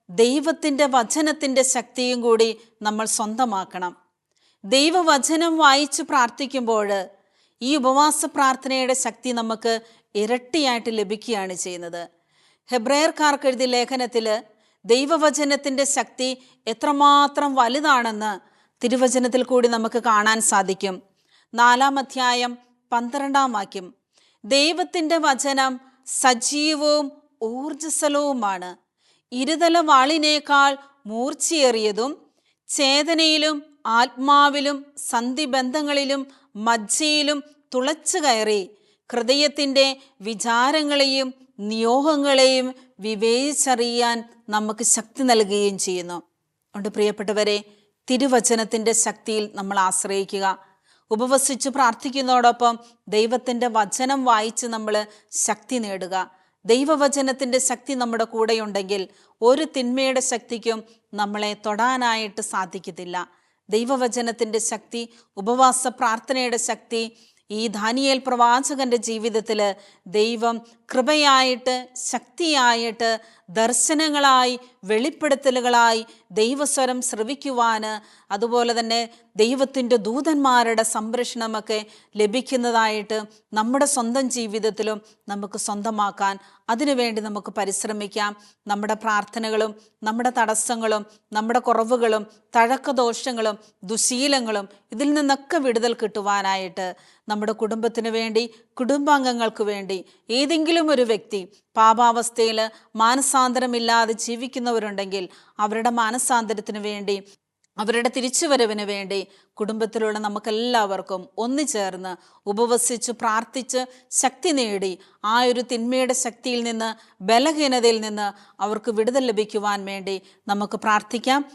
ദൈവത്തിൻ്റെ വചനത്തിൻ്റെ ശക്തിയും കൂടി നമ്മൾ സ്വന്തമാക്കണം. ദൈവവചനം വായിച്ച് പ്രാർത്ഥിക്കുമ്പോൾ ഈ ഉപവാസ പ്രാർത്ഥനയുടെ ശക്തി നമുക്ക് ഇരട്ടിയായിട്ട് ലഭിക്കുകയാണ് ചെയ്യുന്നത്. ഹെബ്രായർക്കാർക്ക് എഴുതിയ ലേഖനത്തിൽ ദൈവവചനത്തിൻ്റെ ശക്തി എത്രമാത്രം വലുതാണെന്ന് തിരുവചനത്തിൽ കൂടി നമുക്ക് കാണാൻ സാധിക്കും. 4-ാം അധ്യായം 12-ാം വാക്യം, ദൈവത്തിൻ്റെ വചനം സജീവവും ഊർജ്ജസ്വലവുമാണ്, ഇരുതല വാളിനേക്കാൾ മൂർച്ചയേറിയതും, ചേതനയിലും ആത്മാവിലും സന്ധിബന്ധങ്ങളിലും മജ്ജയിലും തുളച്ചു കയറി ഹൃദയത്തിൻ്റെ വിചാരങ്ങളെയും നിയോഗങ്ങളെയും വിവേചിച്ചറിയാൻ നമുക്ക് ശക്തി നൽകുകയും ചെയ്യുന്നു. അതുകൊണ്ട് പ്രിയപ്പെട്ടവരെ, തിരുവചനത്തിൻ്റെ ശക്തിയിൽ നമ്മൾ ആശ്രയിക്കുക. ഉപവസിച്ച് പ്രാർത്ഥിക്കുന്നതോടൊപ്പം ദൈവത്തിൻ്റെ വചനം വായിച്ച് നമ്മൾ ശക്തി നേടുക. ദൈവവചനത്തിൻ്റെ ശക്തി നമ്മുടെ കൂടെയുണ്ടെങ്കിൽ ഒരു തിന്മയുടെ ശക്തിക്കും നമ്മളെ തൊടാനായിട്ട് സാധിക്കത്തില്ല. ദൈവവചനത്തിൻ്റെ ശക്തി, ഉപവാസ പ്രാർത്ഥനയുടെ ശക്തി, ഈ ദാനിയേൽ പ്രവാചകന്റെ ജീവിതത്തിൽ ദൈവം കൃപയായിട്ട്, ശക്തിയായിട്ട്, ദർശനങ്ങളായി, വെളിപ്പെടുത്തലുകളായി ദൈവസ്വരം ശ്രവിക്കുവാൻ, അതുപോലെ തന്നെ ദൈവത്തിൻ്റെ ദൂതന്മാരുടെ സംരക്ഷണമൊക്കെ ലഭിക്കുന്നതായിട്ട് നമ്മുടെ സ്വന്തം ജീവിതത്തിലും നമുക്ക് സ്വന്തമാക്കാൻ അതിനുവേണ്ടി നമുക്ക് പരിശ്രമിക്കാം. നമ്മുടെ പ്രാർത്ഥനകളും നമ്മുടെ തടസ്സങ്ങളും നമ്മുടെ കുറവുകളും തഴക്കദോഷങ്ങളും ദുശീലങ്ങളും ഇതിൽ നിന്നൊക്കെ വിടുതൽ കിട്ടുവാനായിട്ട് നമ്മുടെ കുടുംബത്തിന് വേണ്ടി, കുടുംബാംഗങ്ങൾക്ക് വേണ്ടി, ഏതെങ്കിലും ഒരു വ്യക്തി പാപാവസ്ഥയിൽ മാനസാന്തരമില്ലാതെ ജീവിക്കുന്നവരുണ്ടെങ്കിൽ അവരുടെ മാനസാന്തരത്തിന് വേണ്ടി, അവരുടെ തിരിച്ചുവരവിന് വേണ്ടി കുടുംബത്തിലുള്ള നമുക്കെല്ലാവർക്കും ഒന്നുചേർന്ന് ഉപവസിച്ച് പ്രാർത്ഥിച്ച് ശക്തി നേടി ആ ഒരു തിന്മയുടെ ശക്തിയിൽ നിന്ന്, ബലഹീനതയിൽ നിന്ന് അവർക്ക് വിടുതൽ ലഭിക്കുവാൻ വേണ്ടി നമുക്ക് പ്രാർത്ഥിക്കാം.